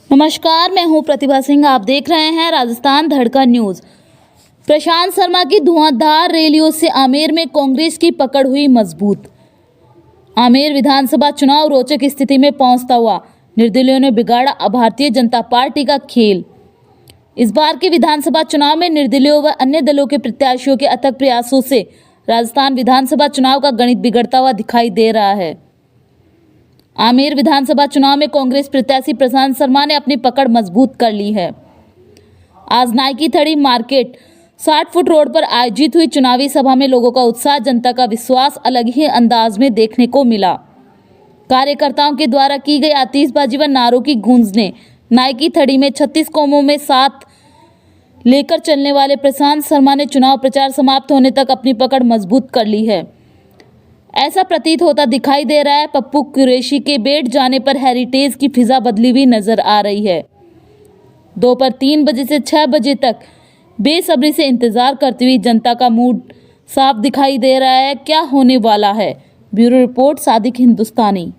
नमस्कार, मैं हूं प्रतिभा सिंह। आप देख रहे हैं राजस्थान धड़कन न्यूज। प्रशांत शर्मा की धुआंधार रैलियों से आमेर में कांग्रेस की पकड़ हुई मजबूत। आमेर विधानसभा चुनाव रोचक स्थिति में पहुंचता हुआ निर्दलियों ने बिगाड़ा भारतीय जनता पार्टी का खेल। इस बार के विधानसभा चुनाव में निर्दलियों व अन्य दलों के प्रत्याशियों के अथक प्रयासों से राजस्थान विधानसभा चुनाव का गणित बिगड़ता हुआ दिखाई दे रहा है। आमेर विधानसभा चुनाव में कांग्रेस प्रत्याशी प्रशांत शर्मा ने अपनी पकड़ मजबूत कर ली है। आज नाइकी थड़ी मार्केट 60 फुट रोड पर आयोजित हुई चुनावी सभा में लोगों का उत्साह, जनता का विश्वास अलग ही अंदाज में देखने को मिला। कार्यकर्ताओं के द्वारा की गई आतिशबाजी व नारों की गूंज ने नाइकी थड़ी में 36 कौमों में साथ लेकर चलने वाले प्रशांत शर्मा ने चुनाव प्रचार समाप्त होने तक अपनी पकड़ मजबूत कर ली है। ऐसा प्रतीत होता दिखाई दे रहा है। पप्पू कुरैशी के बैठ जाने पर हेरिटेज की फिजा बदली हुई नजर आ रही है। दोपहर 3 बजे से 6 बजे तक बेसब्री से इंतजार करती हुई जनता का मूड साफ दिखाई दे रहा है। क्या होने वाला है? ब्यूरो रिपोर्ट, सादिक हिंदुस्तानी।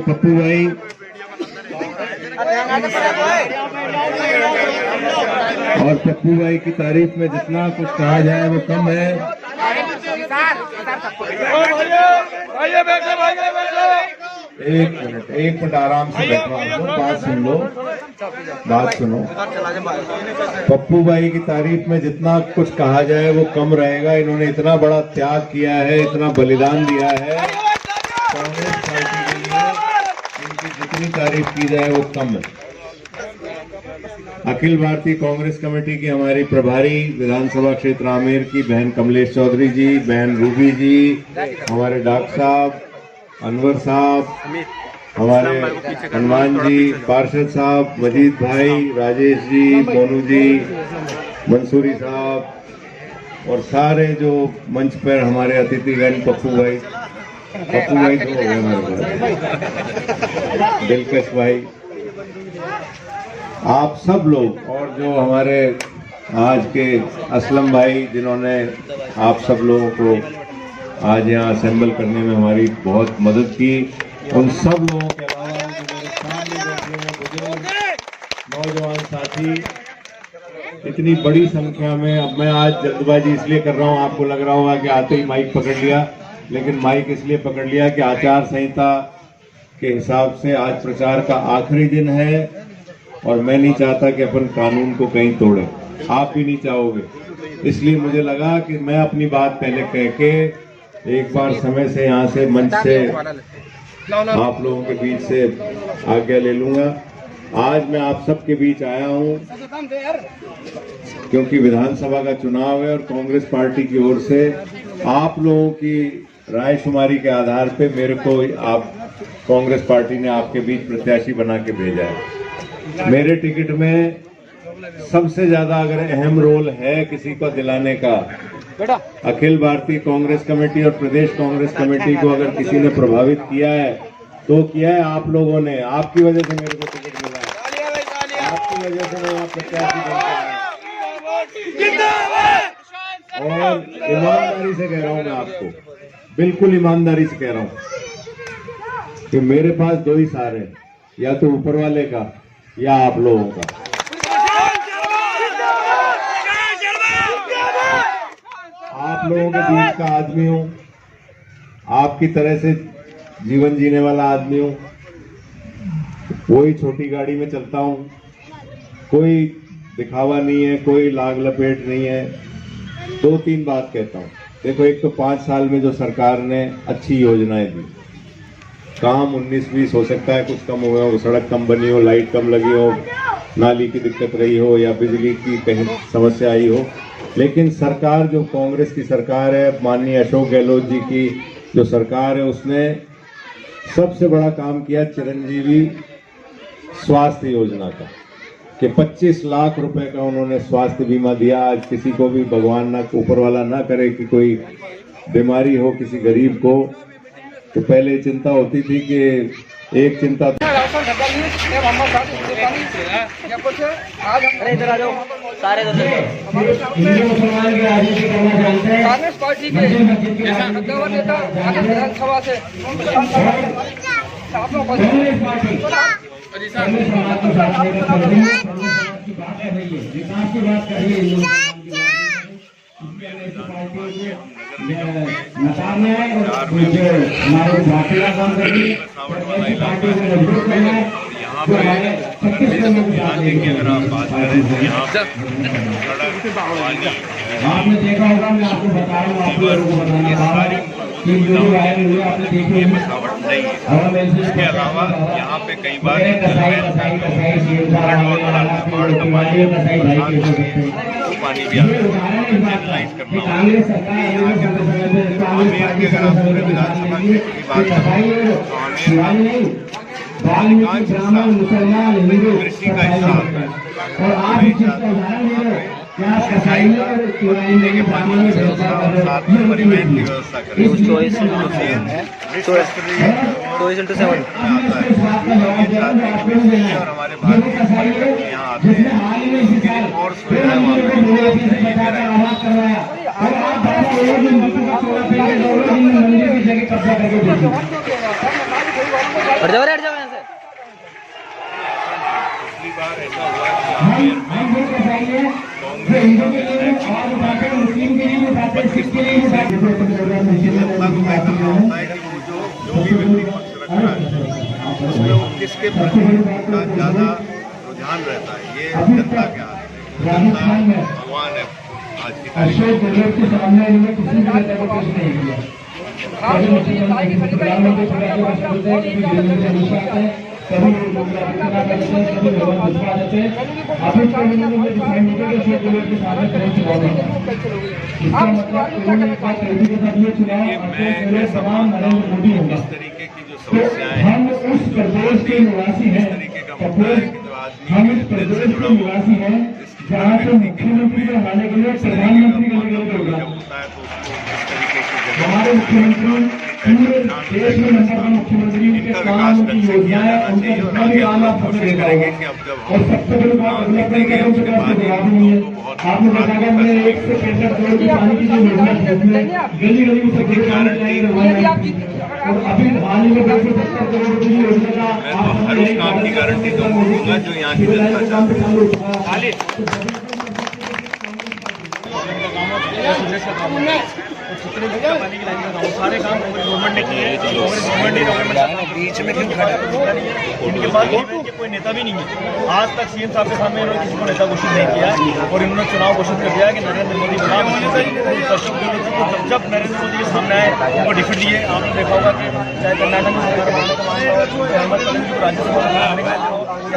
पप्पू भाई और पप्पू भाई की तारीफ में जितना कुछ कहा जाए वो कम है। एक मिनट आराम से बैठो, बात सुनो। पप्पू भाई की तारीफ में जितना कुछ कहा जाए वो कम रहेगा। इन्होंने इतना बड़ा त्याग किया है, इतना बलिदान दिया है कांग्रेस पार्टी के लिए, इनकी जितनी तारीफ की जाए वो कम है। अखिल भारतीय कांग्रेस कमेटी की हमारी प्रभारी विधानसभा क्षेत्र आमेर की बहन कमलेश चौधरी जी, बहन रूबी जी, हमारे डॉक्टर साहब, अनवर साहब, हमारे हनुमान जी, पार्षद साहब, मजीद भाई, राजेश जी, मोनू जी, मंसूरी साहब और सारे जो मंच पर हमारे अतिथिगण, पप्पू भाई तो हो गए हमारे पास, दिलकश भाई, आप सब लोग और जो हमारे आज के असलम भाई जिन्होंने आप सब लोगों को आज यहाँ असेंबल करने में हमारी बहुत मदद की, उन सब लोगों के अलावा जो मेरे सामने बैठे हैं बुजुर्ग नौजवान साथी, इतनी बड़ी संख्या में। अब मैं आज जल्दबाजी इसलिए कर रहा हूँ, आपको लग रहा होगा कि आते ही माइक पकड़ लिया, लेकिन माइक इसलिए पकड़ लिया कि आचार संहिता के हिसाब से आज प्रचार का आखिरी दिन है और मैं नहीं चाहता कि अपन कानून को कहीं तोड़े, आप भी नहीं चाहोगे। इसलिए मुझे लगा कि मैं अपनी बात पहले कह के एक बार समय से यहाँ से मंच से आप लोगों के बीच से आज्ञा ले लूंगा। आज मैं आप सबके बीच आया हूँ क्योंकि विधानसभा का चुनाव है और कांग्रेस पार्टी की ओर से आप लोगों की राय शुमारी के आधार पे मेरे को आप कांग्रेस पार्टी ने आपके बीच प्रत्याशी बना के भेजा है। मेरे टिकट में सबसे ज्यादा अगर अहम रोल है किसी को दिलाने का, अखिल भारतीय कांग्रेस कमेटी और प्रदेश कांग्रेस कमेटी को अगर किसी ने प्रभावित किया है तो किया है आप लोगों ने। आपकी वजह से मेरे को टिकट मिला है, आपकी वजह से मैं यहाँ प्रत्याशी बन पाया। और ईमानदारी से कह रहा हूँ मैं आपको, बिल्कुल ईमानदारी से कह रहा हूँ कि मेरे पास दो ही सार हैं, या तो ऊपर वाले का या आप लोगों का। आप लोगों के बीच का आदमी हूं, आपकी तरह से जीवन जीने वाला आदमी हूं, कोई छोटी गाड़ी में चलता हूं, कोई दिखावा नहीं है, कोई लाग लपेट नहीं है। 2-3 बात कहता हूं। देखो, एक तो 5 साल में जो सरकार ने अच्छी योजनाएं दी, काम 19-20 हो सकता है कुछ कम हुए हो, सड़क कम बनी हो, लाइट कम लगी हो, नाली की दिक्कत रही हो या बिजली की कहीं समस्या आई हो, लेकिन सरकार जो कांग्रेस की सरकार है, माननीय अशोक गहलोत जी की जो सरकार है, उसने सबसे बड़ा काम किया चिरंजीवी स्वास्थ्य योजना का, कि 25 लाख रुपए का उन्होंने स्वास्थ्य बीमा दिया। आज किसी को भी भगवान ना ऊपर वाला ना करे कि कोई बीमारी हो किसी गरीब को, तो पहले चिंता होती थी कि एक चिंता कांग्रेस पार्टी के कद्दावर नेता आनंद विधानसभा से आपने देखा होगा, मैं आपको बता रहा हूँ, आप लोगों को बताना चाह रहा हूँ कि जो आए हुए आपने देखे इसके अलावा यहाँ पे कई बार पानी भी आता है। कांग्रेस सरकार आमेर की अगर आप पूरे विधानसभा क्षेत्र की बात करें तो आमेर वाल्मीकि ब्राह्मण मुसलमान हिंदू कृषि का हिस्सा आता है। और आप इस चीज का उदाहरण दे रहे हो क्या कसाई और चुराई के ब्राह्मण में साथ में परिवहन की व्यवस्था करें। और हमारे भारत यहाँ आते हैं और सुविधाएं पिछली बार ऐसा हुआ कि जो भी व्यक्ति पक्ष रख रहा है उसमें वो किसके प्रति का ज्यादा रुझान रहता है, ये जनता के हाथ में। जनता भगवान है आज की तारीख में। मैं समान इस तरीके की जो समस्याएं हैं, इस तरीके का मुद्दा है कि जो आदमी दिल से जुड़ा हुआ है, जहाँ पे मुख्यमंत्री बनाने के लिए प्रधानमंत्री जब होता है तो उसको इस तरीके की हमारे मुख्यमंत्री पूरे देश में नंबर वन मुख्यमंत्री इनका विकास ढंग से किया जाना चाहिए और आगे हम लोग कोशिश करेंगे कि अब जब हम चुनाव जीतेंगे उसके बाद लोगों को बहुत प्राथमिकता से एक से 65 करोड़ की पानी की जो योजना गली गली में सब और अभी हाल ही में 270 करोड़ रुपए की योजना का मैं तो हर उस काम की गारंटी दूंगा जो यहाँ की जनता चाहती है। पानी की लाइन का सारे काम गवर्नमेंट ने किए, गवर्नमेंट बीच में क्यों खड़ा है? इनके पास कोई नेता भी नहीं है। आज तक सीएम साहब के सामने इन्होंने किसी को नेता घोषित नहीं किया और इन्होंने चुनाव घोषित कर दिया कि नरेंद्र मोदी बना। जब नरेंद्र मोदी के सामने आए उनको डिफिट दिए। आपने देखा होगा कि चाहे कर्नाटक में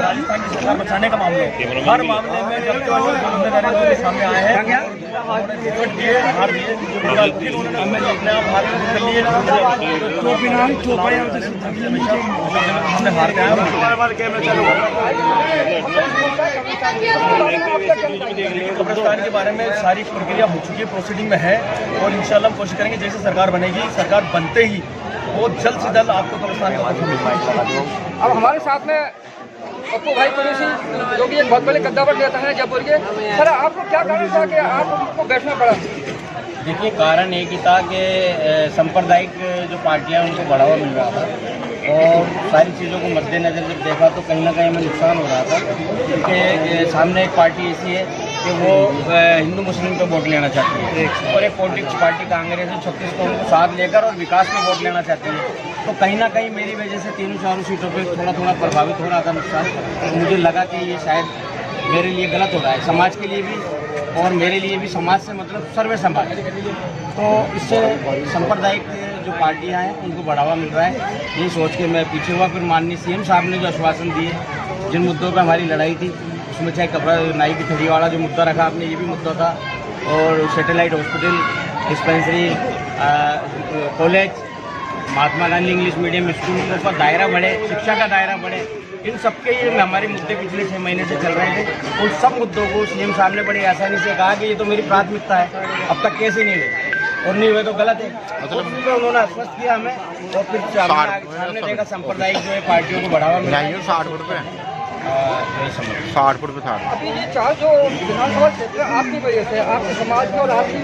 राजस्थान की सरकार बचाने का मामला हो, हर मामले में जब नरेंद्र मोदी सामने आए हैं डिफिट दिए, हार दिए, उन्होंने अपने आप हार कर लिए। हमने हार गया कब्रिस्तान के बारे में सारी प्रक्रिया हो चुकी है, प्रोसीडिंग में है और इंशाल्लाह हम कोशिश करेंगे जैसे सरकार बनेगी, सरकार बनते ही वो जल्द से जल्द आपको कब्रिस्तान का मिल पाएगा। अब हमारे साथ में पप्पू भाई कुरैशी जो कि एक बहुत बड़े कद्दावर नेता है जयपुर के। सर आपको क्या कारण था कि आपको बैठना पड़ा? देखिए, कारण एक ही था कि सांप्रदायिक जो पार्टियां उनको बढ़ावा मिल रहा था और सारी चीज़ों को मद्देनजर जब देखा तो कहीं ना कहीं हमें नुकसान हो रहा था, क्योंकि सामने एक पार्टी ऐसी है कि वो हिंदू मुस्लिम पे वोट लेना चाहती है और एक पॉलिटिक्स पार्टी कांग्रेस है 36 को उनको साथ लेकर और विकास में वोट लेना चाहती है। तो कहीं ना कहीं मेरी वजह से 3-4 सीटों पे थोड़ा थोड़ा प्रभावित हो रहा था नुकसान। तो मुझे लगा कि ये शायद मेरे लिए गलत हो रहा है, समाज के लिए भी और मेरे लिए भी। समाज से मतलब सर्वे समाज, तो इससे सांप्रदायिक जो पार्टियां हैं उनको बढ़ावा मिल रहा है, यही सोच के मैं पीछे हुआ। फिर माननीय सीएम साहब ने जो आश्वासन दिए, जिन मुद्दों पर हमारी लड़ाई थी, उसमें चाहे कपड़ा नाई की थड़ी वाला जो मुद्दा रखा आपने, ये भी मुद्दा था, और satellite hospital, dispensary, college, Mahatma Gandhi English medium school का दायरा बढ़े, शिक्षा का दायरा बढ़े, इन सबके ये हमारे मुद्दे पिछले 6 महीने से चल रहे थे। उन सब मुद्दों को सीएम साहब ने बड़ी आसानी से कहा कि ये तो मेरी प्राथमिकता है, अब तक कैसे नहीं हुए, और नहीं हुए तो गलत है। मतलब उन्होंने आश्वस्त किया हमें, और फिर सामने देखा सांप्रदायिक जो है पार्टियों को बढ़ावा मिला है। 60 फुट पे था। अभी ये 4 जो विधानसभा क्षेत्र आपकी वजह से, आपके समाज की और आपकी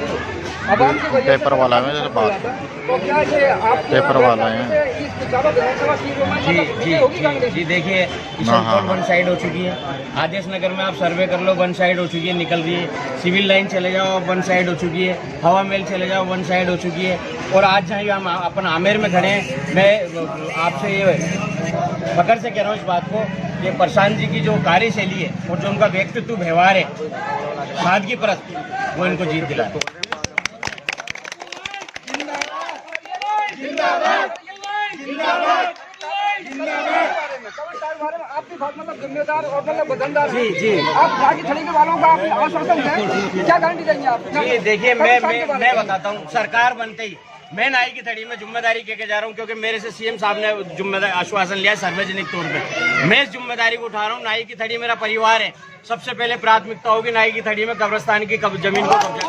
आवाम की वजह से पेपर वाला है मेरे पास। तो क्या ये आप पेपर वाला है। इस चारों विधानसभा सीटों में मतलब जी देखिए, किशनगढ़ वन साइड हो चुकी है, आदेश नगर में आप सर्वे कर लो, वन साइड हो चुकी है, निकल रही है, सिविल लाइन चले जाओ वन साइड हो चुकी है, हवा महल चले जाओ वन साइड हो चुकी है, और आज जहाँ हम अपन आमेर में खड़े हैं, मैं आपसे ये फकर से कह रहा हूँ इस बात को, ये प्रशांत जी की जो कार्यशैली है और जो उनका व्यक्तित्व व्यवहार है, सादगी परस्त, वो इनको जीत दिला। आप भी बहुत मतलब जिम्मेदार और मतलब वतनदार हैं। जी आप रागी थड़ी के वालों का आप आश्वासन है, क्या गारंटी देंगे आप? जी देखिए, मैं बताता हूँ, सरकार बनते ही मैं नाई की थड़ी में जिम्मेदारी के जा रहा हूँ, क्योंकि मेरे से सीएम साहब ने जिम्मेदारी आश्वासन लिया है सार्वजनिक तौर पे। मैं इस जिम्मेदारी को उठा रहा हूँ। नाई की थड़ी मेरा परिवार है, सबसे पहले प्राथमिकता होगी नाई की थड़ी में कब्रिस्तान की जमीन को कब्जा।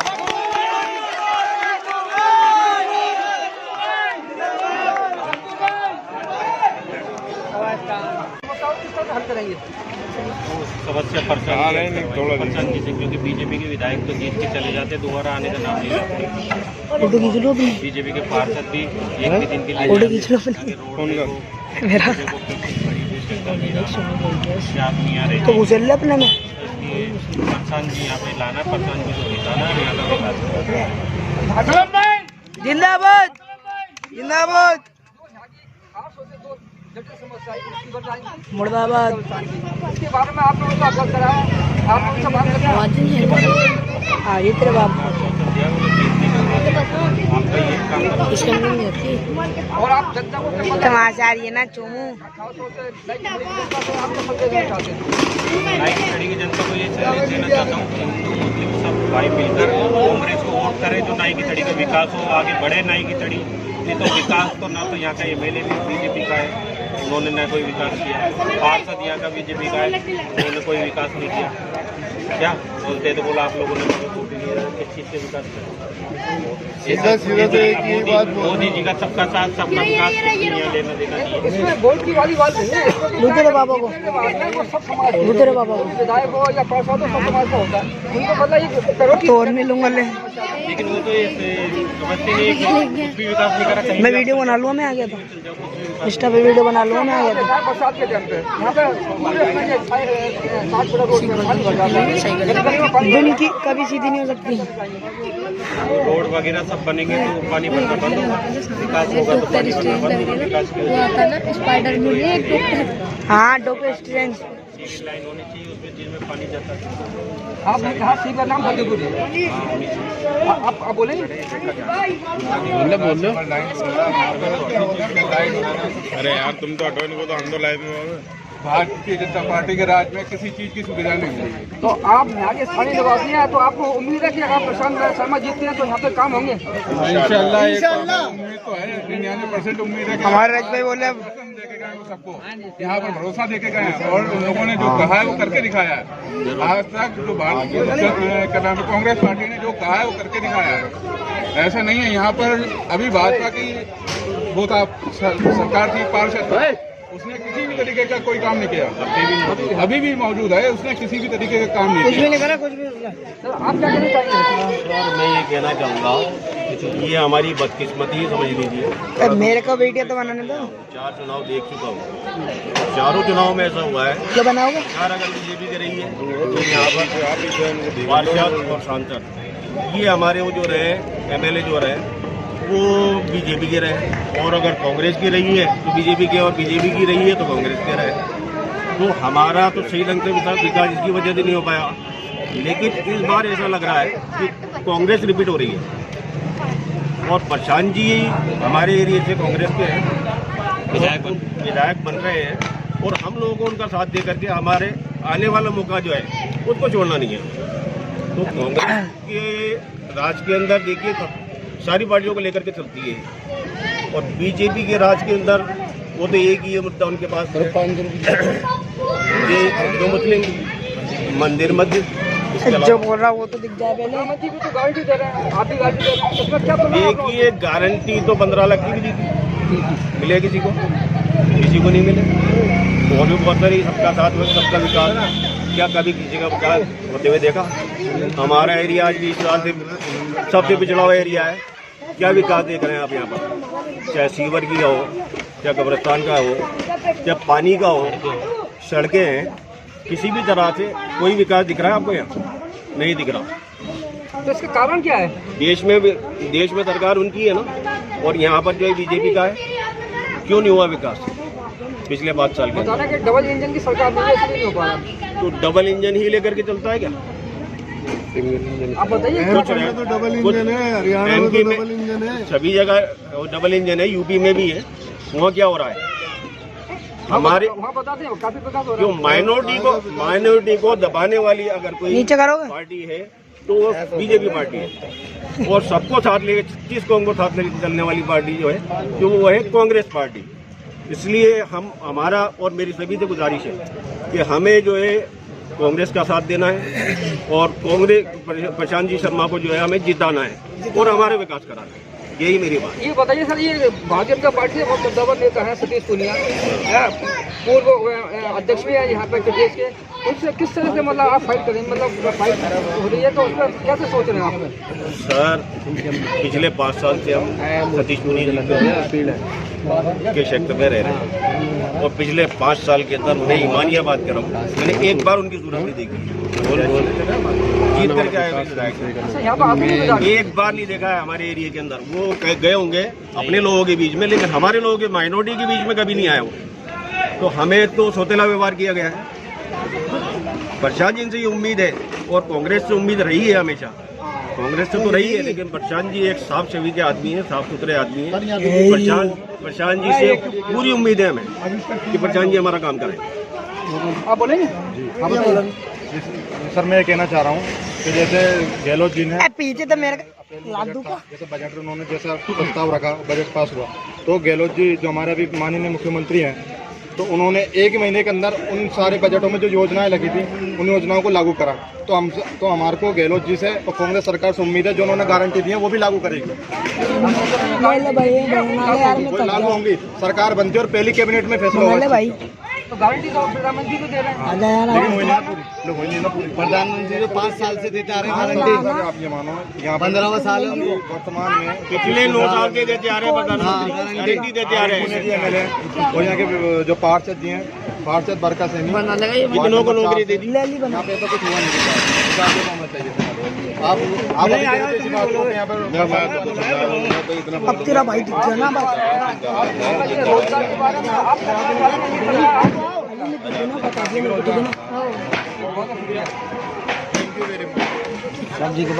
हल करेंगे समस्या प्रशांत जी से, क्योंकि बीजेपी के विधायक तो जीत के चले जाते, दोबारा आने का नाम नहीं लेते। बीजेपी के पार्षद भी एक भी दिन के लिए आप नहीं आ रहे, तो प्रशांत जी यहाँ पे लाना, प्रशांत जी को जिताना, यहाँ का विकास। जिंदाबाद जिंदाबाद मुर्दाबाद। इसके बारे में आप लोगों को अवगत कराया, आप लोगों से बात करके आगे तेरे बाप और आप जनता को तमाशा रही है ना चूमू। नाई की थड़ी की जनता को ये देना चाहता हूँ कि हिंदू मुस्लिम सब भाई मिलकर कांग्रेस को वोट करें, जो नाई की थड़ी का विकास हो, आगे बढ़े नाई की थड़ी। नहीं तो विकास तो ना तो यहाँ का एमएलए भी बीजेपी का है, उन्होंने न कोई विकास किया, पार्षद यहाँ का बीजेपी का है, उन्होंने कोई विकास नहीं किया। क्या बोलते तो बोला आप लोगों ने वोट दिया, किस चीज़ से विकास किया? मोदी जी का सबका साथ सबका विकास लेना देना नहीं है। इसमें वोट की वाली बात नहीं है। तेरे बाबा को वो सब समाज तेरे बाबा को विधायक हो या पार्षद हो, सब समाज का होता है। उनको मतलब ये करो कि तोड़ नहीं लूंगा ले। लेकिन वो तो ये समझते नहीं कि कुछ भी विकास नहीं करा। मैं वीडियो बना लूँगा, मैं आ गया था इंस्टा पे वीडियो बना लूँगा, मैं आ गया था। बरसात के टाइम पे यहाँ पे 60 फुट रोड में पानी भर जाता है, दिन की कभी सीधी नहीं हो सकती। रोड वगैरह सब बनेंगे तो पानी भरना बंद होगा, विकास होगा तो पानी भरना बंद होगा। विकास के हाँ डॉक्टर स्ट्रेंज सिविल लाइन होनी चाहिए, उसमें दिन में पानी जाता है। आपने कहा सी का नाम फतेहपुर है, आप बोले अरे यार तुम तो हटो इनको, तो हम तो लाइव में। भारतीय जनता पार्टी के राज में किसी चीज की सुविधा नहीं मिली। तो आप यहाँ के स्थानीय निवासी हैं, तो आपको उम्मीद है कि अगर प्रशांत शर्मा जीतते हैं तो यहाँ पे काम होंगे? इंशाल्लाह उम्मीद तो है, 99% उम्मीद है। हमारे राज भाई बोले देके गए वो सबको, यहाँ पर भरोसा देके गए हैं, और उन लोगों ने जो कहा है वो करके दिखाया है। आज तक जो भारतीय कांग्रेस पार्टी ने जो कहा है वो करके दिखाया है। ऐसा नहीं है यहाँ पर अभी भाजपा की वो था सरकार थी, पार्षद उसने किसी भी तरीके का कोई काम नहीं किया, अभी भी मौजूद है, उसने किसी भी तरीके का काम नहीं किया। करा कुछ भी उसने। आप क्या कहना चाहिए? मैं ये कहना चाहूँगा कि ये हमारी बदकिस्मती समझ लीजिए। मेरे को वीडियो तो बनाने दो। 4 चुनाव देख चुका हूँ, चारों चुनाव में ऐसा हुआ है। क्या बनाओगे? 4 अगर बीजेपी के रही है तो यहाँ पर पार्षद और सांसद ये हमारे वो जो रहे एमएलए जो रहे वो बीजेपी के रहे, और अगर कांग्रेस की रही है तो बीजेपी के, और बीजेपी की रही है तो कांग्रेस के रहे। तो हमारा तो सही ढंग से विकास इसकी वजह से नहीं हो पाया। लेकिन इस बार ऐसा लग रहा है कि कांग्रेस रिपीट हो रही है, और प्रशांत जी हमारे एरिया से कांग्रेस के हैं, विधायक बन रहे हैं, और हम लोगों को उनका साथ दे करके हमारे आने वाला मौका जो है उसको छोड़ना नहीं है। तो कांग्रेस के राज के अंदर देखिए सारी पार्टियों को लेकर के चलती है, और बीजेपी के राज के अंदर वो तो एक ही मुद्दा उनके पास ये जो मुस्लिम मंदिर मस्जिद जो बोल रहा वो तो दिख जाए पहले। प्रधानमंत्री भी तो गारंटी दे रहे हैं, आप भी गारंटी दे रहे हैं, उसमें क्या प्रॉब्लम है आप लोगों को? देखिए गारंटी तो 15 लाख की भी दी थी, मिले किसी को नहीं मिले। और भी बहुत सारी सबका साथ में सबका विकास, क्या कभी किसी का विकास होते हुए देखा? हमारा एरिया आज 20 साल से सबसे पिछड़ा हुआ एरिया है, क्या विकास देख रहे हैं आप यहाँ पर? चाहे सीवर की हो, चाहे कब्रिस्तान का हो, चाहे पानी का हो, सड़कें हैं, किसी भी तरह से कोई विकास दिख रहा है आपको? यहाँ नहीं दिख रहा। तो इसका कारण क्या है? देश में सरकार उनकी है ना, और यहाँ पर जो है बीजेपी का है। क्यों नहीं हुआ विकास पिछले 5 साल के? बताना कि डबल इंजन की सरकार नहीं है, इसलिए नहीं हो पा रहा। तो डबल इंजन ही लेकर के चलता है क्या? आप बताइए कुछ डबल इंजन है, हरियाणा में तो डबल इंजन है, सभी जगह डबल इंजन है, यूपी में भी है। वहाँ क्या हो रहा है? हमारे वहाँ बताते हैं काफी विकास हो रहा जो है। माइनॉरिटी को दबाने वाली अगर कोई नीचे करोगे? पार्टी है तो वो बीजेपी पार्टी है, और सबको साथ लेके 36 कौम को साथ लेके चलने वाली पार्टी जो है जो वो है कांग्रेस पार्टी। इसलिए हमारा और मेरी सभी से गुजारिश है कि हमें जो है कांग्रेस का साथ देना है, और कांग्रेस प्रशांत जी शर्मा को जो है हमें जिताना है और हमारे विकास कराना है। यही मेरी बात। ये बताइए सर, ये भारतीय जनता पार्टी के बहुत कद्दावर नेता है सतीश पूनिया, पूर्व अध्यक्ष भी है यहाँ पे प्रदेश के, उससे किस तरह से मतलब आप फाइट करेंगे? मतलब फाइट हो रही है तो उस पर कैसे सोच रहे हैं आप? सर पिछले 5 साल से हम सतीश पूनिया के क्षेत्र में रह रहे हैं, और पिछले 5 साल के अंदर मैं ईमानिया बात कर रहा हूँ, मैंने एक बार उनकी सूरत नहीं देखी। जीत करके आए यहाँ पर आपने भी बता एक बार नहीं देखा है हमारे एरिया के अंदर। वो गए होंगे अपने लोगों के बीच में, लेकिन हमारे लोगों के माइनॉरिटी के बीच में कभी नहीं आया वो। तो हमें तो सौतेला व्यवहार किया गया है। प्रशांत जी से ये उम्मीद है, और कांग्रेस से उम्मीद रही है हमेशा, कांग्रेस से तो रही है, लेकिन प्रशांत जी एक साफ छवि के आदमी हैं, साफ सुथरे आदमी हैं। प्रशांत जी से पूरी उम्मीद है हमें कि प्रशांत जी हमारा काम करें। आप बोलेंगे? सर मैं कहना चाह रहा हूँ कि जैसे गहलोत जी ने पीछे तो मेरे लादू का जैसे बजट उन्होंने जैसा प्रस्ताव रखा, बजट पास हुआ, तो गहलोत जी जो हमारे अभी माननीय मुख्यमंत्री हैं, तो उन्होंने 1 महीने के अंदर उन सारे बजटों में जो योजनाएं लगी थी उन योजनाओं को लागू करा। तो हमारे को गहलोत जी से और कांग्रेस सरकार से उम्मीद है जो उन्होंने गारंटी दी है वो भी लागू करेगी। वो लागू होंगी, सरकार बनती है और पहली कैबिनेट में फैसला होगा। भाई तो गारंटी तो प्रधानमंत्री को दे रहे हैं। लेकिन हुई नहीं ना पूरी। प्रधानमंत्री तो 5 साल से देते आ रहे हैं गारंटी। आप ये मानो यहाँ 15वां साल है वर्तमान में पिछले 9 साल के देते आ रहे हैं प्रधानमंत्री, गारंटी देते आ रहे हैं। MLA और यहाँ के जो पार्षद जी हैं, पार्षद बरका सैनी, कितनों को नौकरी दे दी? यहाँ पे ऐसा कुछ हुआ नहीं। आप इसी बात को यहाँ पर अब तेरा भाई दिख गया ना रोजगार के बारे में आप बता दिया।